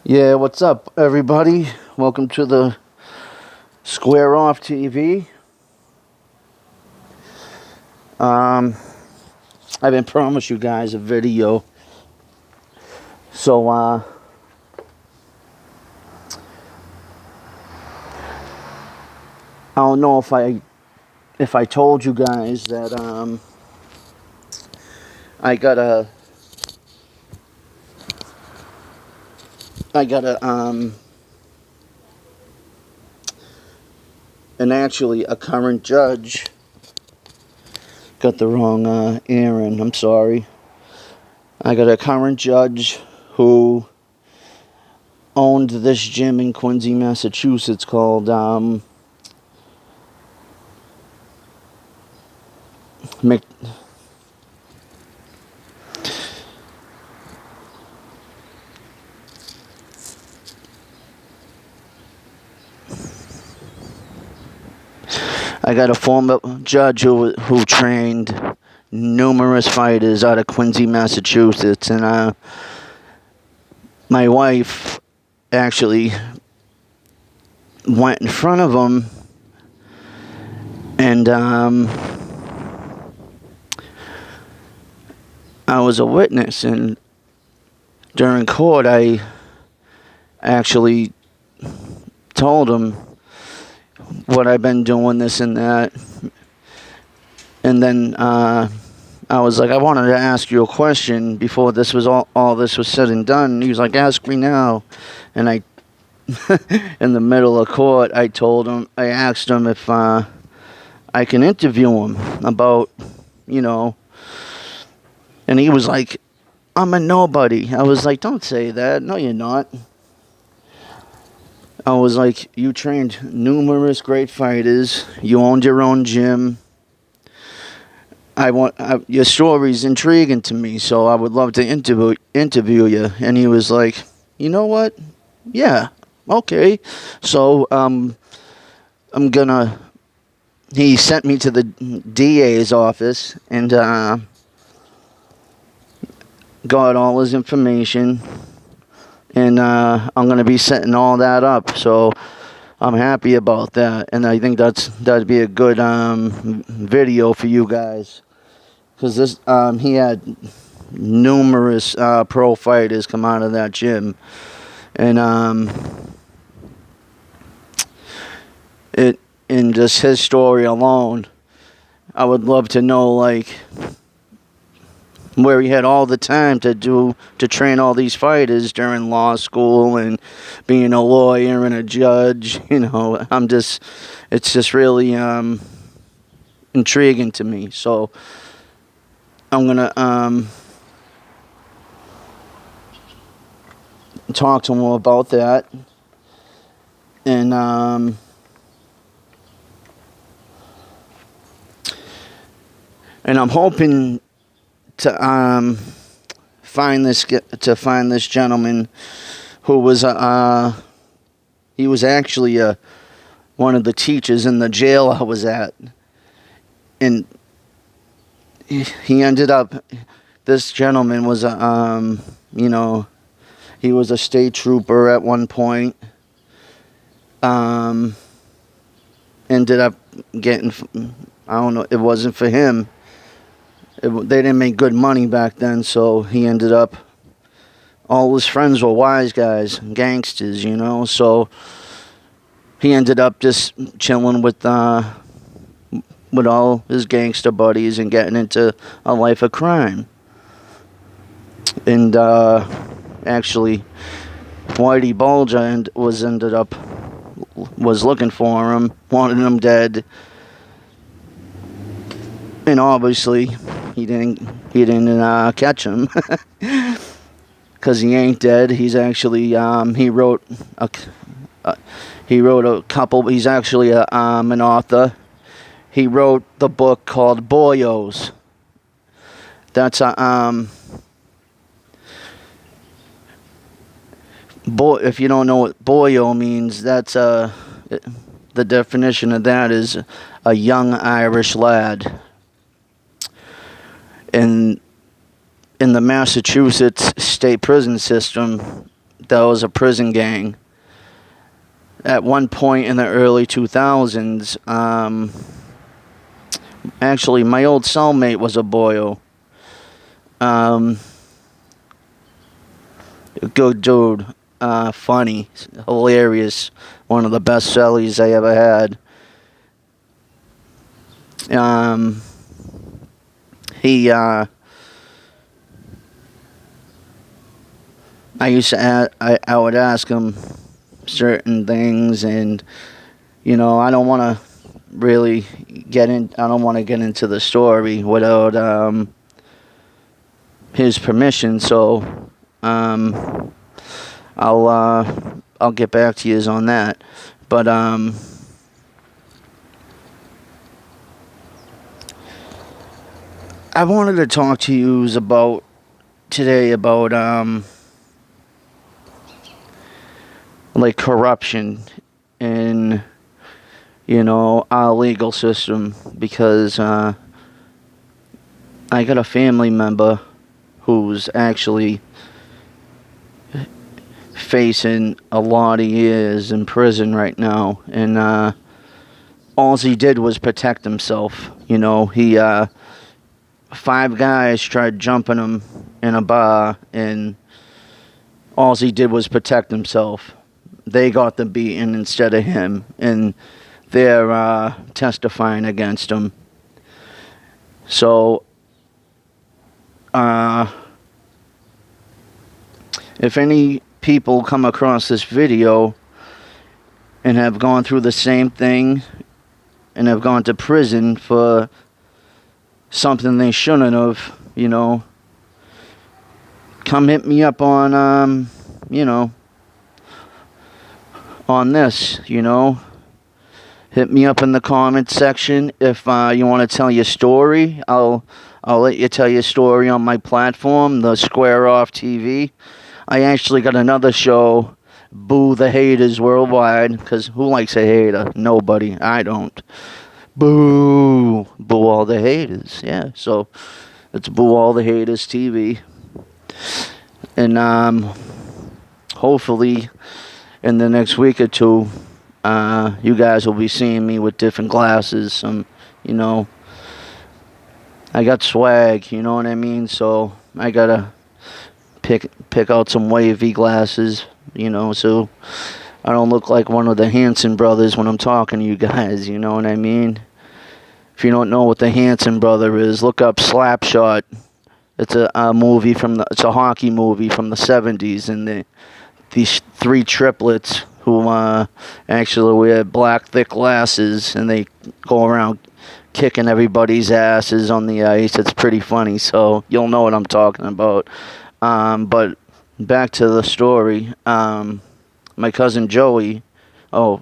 Yeah, what's up, everybody? Welcome to the Square Off TV. I've been promised you guys a video, so I don't know if I told you guys that I got a current judge. Got the wrong Aaron. I'm sorry. I got a current judge who owned this gym in Quincy, Massachusetts called Mc. I got a former judge who trained numerous fighters out of Quincy, Massachusetts, and my wife actually went in front of him, and I was a witness, and during court I actually told him what I've been doing, this and that. And then I was like, I wanted to ask you a question before this was all this was said and done. And he was like, ask me now. And I, in the middle of court, I asked him if I can interview him about, and he was like, I'm a nobody. I was like, don't say that. No, you're not. I was like, you trained numerous great fighters. You owned your own gym. Your story's intriguing to me, so I would love to interview you. And he was like, you know what? Yeah, okay. So he sent me to the DA's office and got all his information. And I'm going to be setting all that up, so I'm happy about that. And I think that'd be a good video for you guys, because he had numerous pro fighters come out of that gym, and in just his story alone, I would love to know where he had all the time to train all these fighters during law school and being a lawyer and a judge. It's just really intriguing to me. So I'm gonna talk to him about that, and I'm hoping to find this gentleman who was he was actually one of the teachers in the jail I was at, and he ended up. This gentleman was he was a state trooper at one point. Ended up getting, I don't know, it wasn't for him. They didn't make good money back then, so he ended up, all his friends were wise guys, gangsters, so he ended up just chilling with all his gangster buddies and getting into a life of crime. And actually, Whitey Bulger was looking for him, wanted him dead, and obviously he didn't catch him, because he ain't dead. He's actually he wrote a couple. He's actually an author. He wrote the book called Boyos. That's if you don't know what boyo means, that's the definition of that is a young Irish lad. In the Massachusetts state prison system, that was a prison gang. At one point in the early 2000s, actually, my old cellmate was a boyo. Good dude. Funny. Hilarious. One of the best cellies I ever had. I would ask him certain things, and I don't want to really I don't want to get into the story without his permission. So I'll get back to you on that. But I wanted to talk to you today about like corruption in our legal system, because I got a family member who's actually facing a lot of years in prison right now, and all he did was protect himself. He 5 guys tried jumping him in a bar, and all he did was protect himself. They got the beating instead of him, and they're testifying against him. So, if any people come across this video and have gone through the same thing and have gone to prison for something they shouldn't have, come hit me up on, on this, Hit me up in the comments section if you want to tell your story. I'll let you tell your story on my platform, the Square Off TV. I actually got another show, Boo the Haters Worldwide, because who likes a hater? Nobody. I don't. Boo. Boo all the haters. Yeah, so it's Boo All the Haters TV. And hopefully in the next week or two, you guys will be seeing me with different glasses. I got swag, you know what I mean? So I gotta pick out some wavy glasses, so I don't look like one of the Hanson brothers when I'm talking to you guys, you know what I mean? If you don't know what the Hanson brother is, look up Slapshot. It's a movie it's a hockey movie from the 70s, and these 3 triplets who actually wear black thick glasses, and they go around kicking everybody's asses on the ice. It's pretty funny, so you'll know what I'm talking about. But back to the story. My cousin Joey, I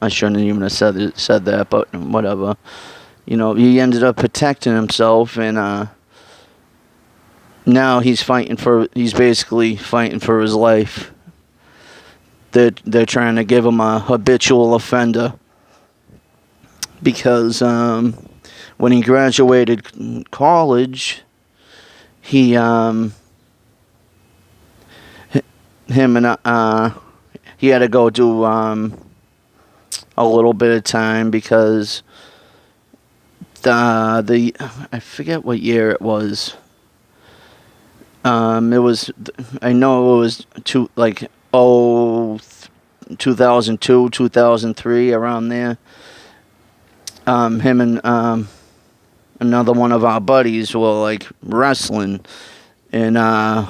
shouldn't even have said that, but whatever. He ended up protecting himself, and now he's basically fighting for his life. They're trying to give him a habitual offender, because when he graduated college, he he had to go do a little bit of time, because I forget what year it was. I know it was 2002, 2003, around there. Him and another one of our buddies were like wrestling, and the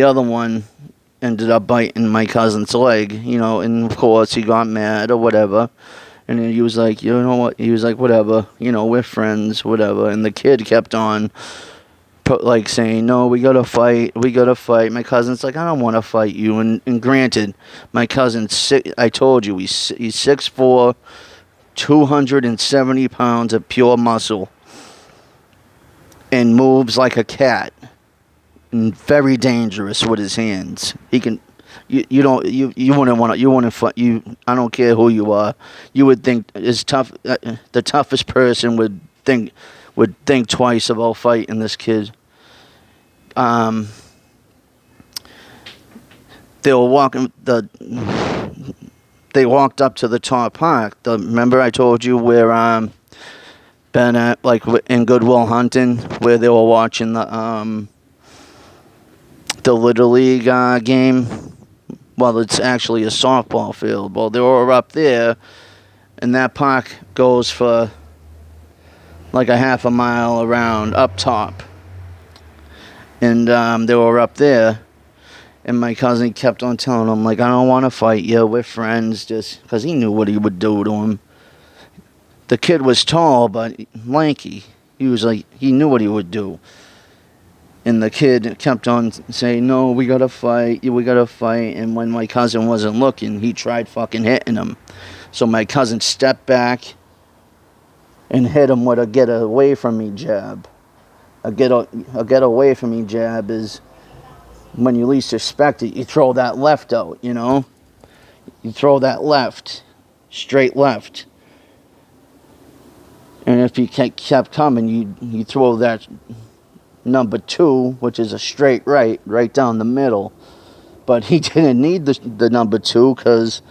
other one ended up biting my cousin's leg, and of course he got mad or whatever, and then he was like, you know what, he was like, whatever, we're friends, whatever, and the kid kept on saying, no, we gotta fight. My cousin's like, I don't want to fight you. And granted, my cousin's I told you, he's 6'4", 270 pounds of pure muscle, and moves like a cat, and very dangerous with his hands. He can, you wouldn't want to, you wouldn't fight you. I don't care who you are. You would think the toughest person would think twice about fighting this kid. they were walking they walked up to the top park. Remember I told you where been at, like in Goodwill Hunting, where they were watching the Little League game. Well, it's actually a softball field. Well, they were up there, and that park goes for like a half a mile around up top. And they were up there, and my cousin kept on telling him, like, I don't want to fight you, we're friends, just because he knew what he would do to him. The kid was tall, but lanky. He knew what he would do. And the kid kept on saying, no, we gotta fight. And when my cousin wasn't looking, he tried fucking hitting him. So my cousin stepped back and hit him with a get away from me jab. A get away from me jab is when you least expect it, you throw that left out, you know? You throw that left, straight left. And if you kept coming, you throw that number 2, which is a straight right down the middle. But he didn't need the number 2, because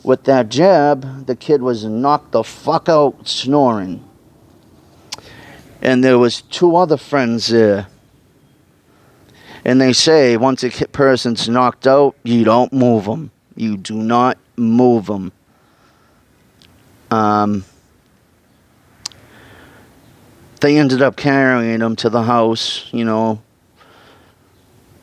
with that jab, the kid was knocked the fuck out snoring. And there was 2 other friends there. And they say once a person's knocked out, you don't move them. You do not move them. They ended up carrying him to the house, you know,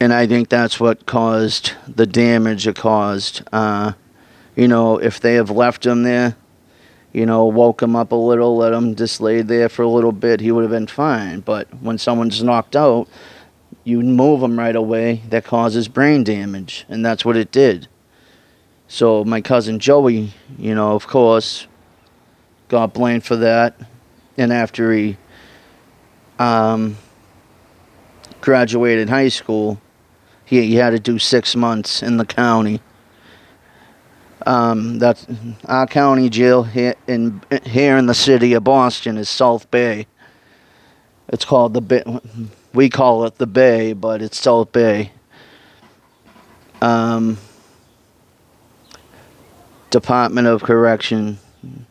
and I think that's what caused the damage it caused. You know, if they have left him there, you know, woke him up a little, let him just lay there for a little bit, he would have been fine. But when someone's knocked out, you move them right away, that causes brain damage, and that's what it did. So my cousin Joey, you know, of course, got blamed for that, and after he graduated high school, he had to do 6 months in the county. That's our county jail here in the city of Boston is South Bay. It's called the Bay. We call it the Bay, but it's South Bay. Department of Correction,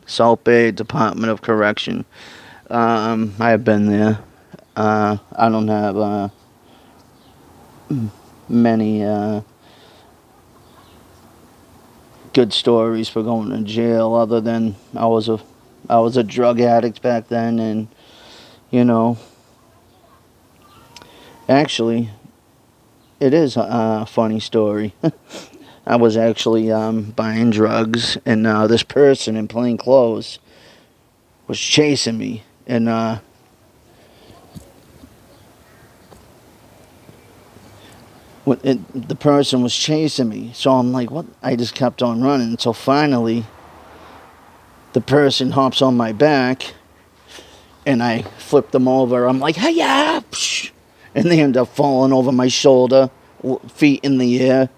South Bay Department of Correction. I have been there. I don't have many good stories for going to jail, other than I was a drug addict back then, and you know, actually, it is a funny story. I was actually buying drugs, and this person in plain clothes was chasing me, and the person was chasing me, so I'm like, what? I just kept on running until finally the person hops on my back, and I flip them over. I'm like, hi-ya! And they end up falling over my shoulder, feet in the air.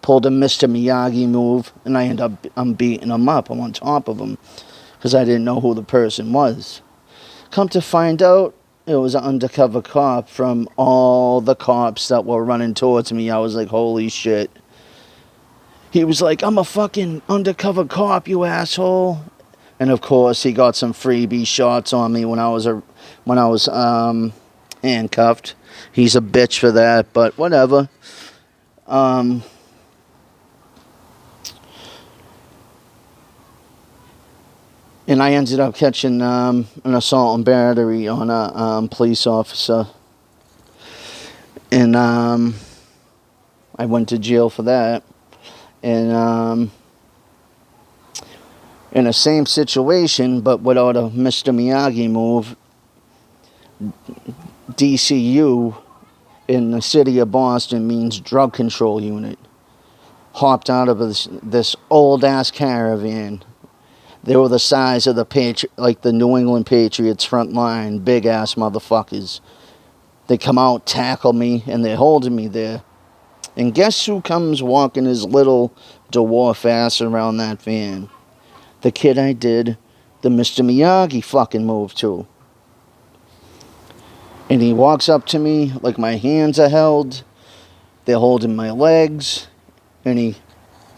Pulled a Mr. Miyagi move, and I'm beating them up. I'm on top of them because I didn't know who the person was. Come to find out, it was an undercover cop. From all the cops that were running towards me, I was like, holy shit. He was like, I'm a fucking undercover cop, you asshole. And of course, he got some freebie shots on me when I was handcuffed. He's a bitch for that, but whatever. And I ended up catching an assault and battery on a police officer. And I went to jail for that. And in the same situation, but without a Mr. Miyagi move, DCU in the city of Boston means drug control unit. Hopped out of this old-ass caravan. They were the size of the New England Patriots front line, big-ass motherfuckers. They come out, tackle me, and they're holding me there. And guess who comes walking his little dwarf ass around that van? The kid I did the Mr. Miyagi fucking move to. And he walks up to me like my hands are held. They're holding my legs. And he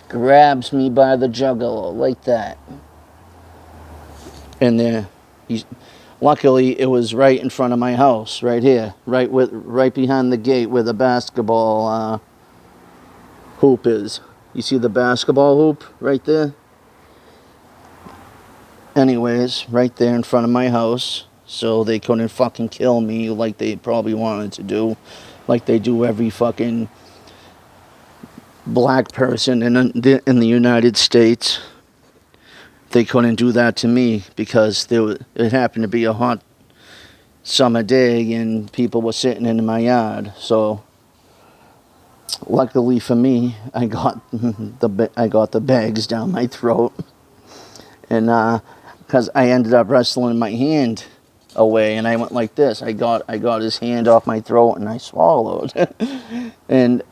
grabs me by the jugular like that. And there, luckily it was right in front of my house, right here, right behind the gate where the basketball hoop is. You see the basketball hoop right there? Anyways, right there in front of my house, so they couldn't fucking kill me like they probably wanted to do, like they do every fucking black person in the United States. They couldn't do that to me because it happened to be a hot summer day and people were sitting in my yard. So luckily for me, I got the bags down my throat, and because I ended up wrestling my hand away, and I went like this. I got his hand off my throat, and I swallowed, and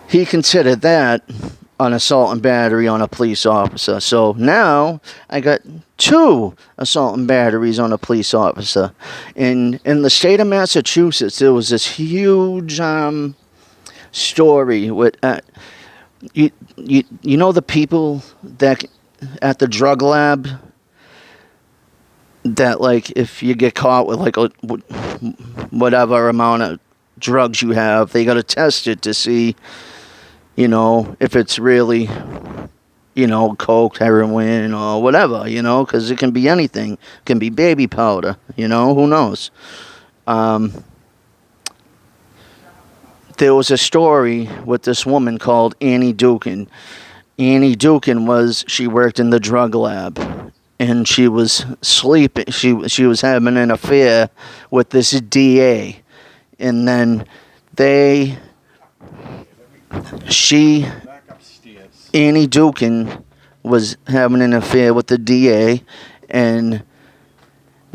he considered that an assault and battery on a police officer. So now I got 2 assault and batteries on a police officer. In the state of Massachusetts, there was this huge story with you know the people that at the drug lab that, like, if you get caught with like whatever amount of drugs you have, they got to test it to see, you know, if it's really, you know, coke, heroin, or whatever, you know, because it can be anything. It can be baby powder, you know, who knows. There was a story with this woman called Annie Dukin. Annie Dukin she worked in the drug lab, and she was sleeping. She was having an affair with this DA, and then Annie Dukin was having an affair with the DA, and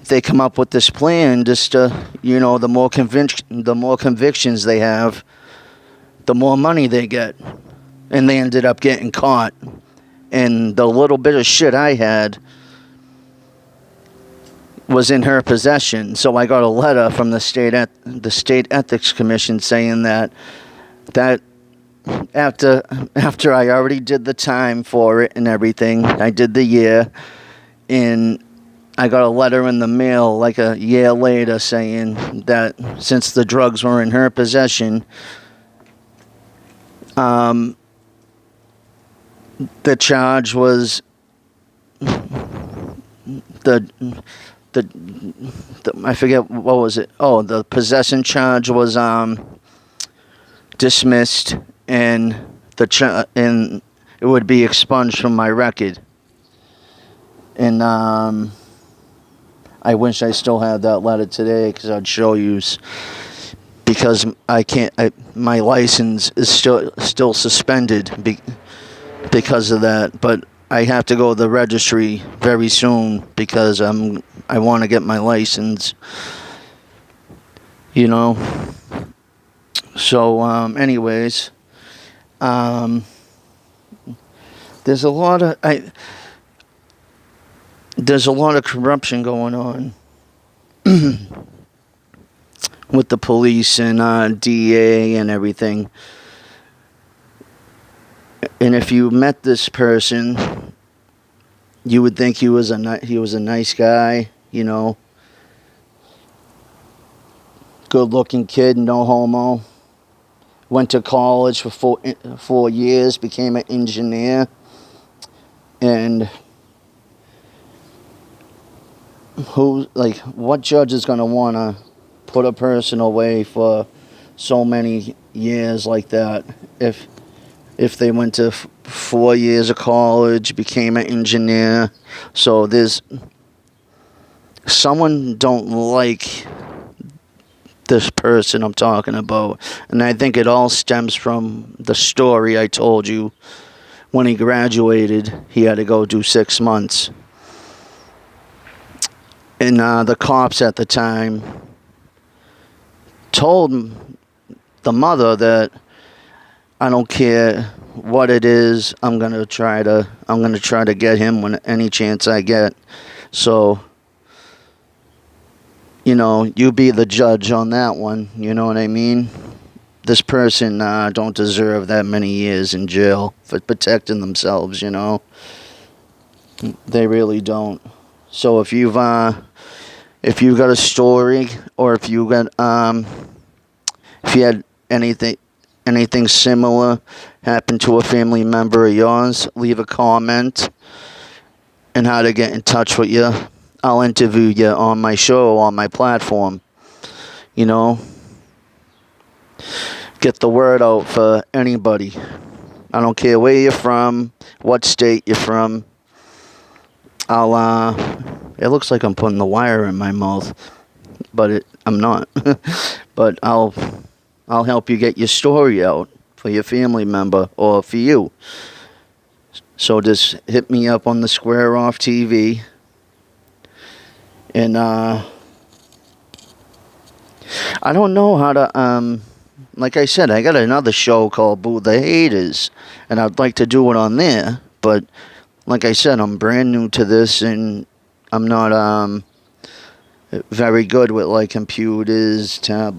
they come up with this plan just to, you know, the more convictions they have, the more money they get. And they ended up getting caught. And the little bit of shit I had was in her possession. So I got a letter from the state ethics commission saying that after I already did the time for it and everything, I did the year, and I got a letter in the mail like a year later saying that since the drugs were in her possession, the charge was the I forget what was it. Oh, the possession charge was dismissed, and and it would be expunged from my record. And I wish I still had that letter today because I'd show you. Because I can't. My license is still suspended because of that. But I have to go to the registry very soon because I want to get my license. You know. So anyways, there's a lot of corruption going on with the police and DA and everything. And if you met this person, you would think he was a nice guy, you know, good-looking kid, no homo. Went to college for 4 years, became an engineer, and what judge is going to want to put a person away for so many years like that if they went to 4 years of college, became an engineer? So there's someone don't like this person I'm talking about, and I think it all stems from the story I told you. When he graduated, he had to go do 6 months, and the cops at the time told the mother that I don't care what it is, I'm gonna try to get him when any chance I get. So, you know, you be the judge on that one, you know what I mean? this person don't deserve that many years in jail for protecting themselves, you know. They really don't. So if you've got a story, or if you had anything similar happen to a family member of yours, leave a comment and how to get in touch with you. I'll interview you on my show, on my platform. You know, get the word out for anybody. I don't care where you're from, what state you're from. It looks like I'm putting the wire in my mouth, but I'm not. But I'll help you get your story out for your family member or for you. So just hit me up on the Square Off TV. And I don't know how to like I said, I got another show called Boo the Haters, and I'd like to do it on there, but like I said, I'm brand new to this, and I'm not very good with like computers, tablets.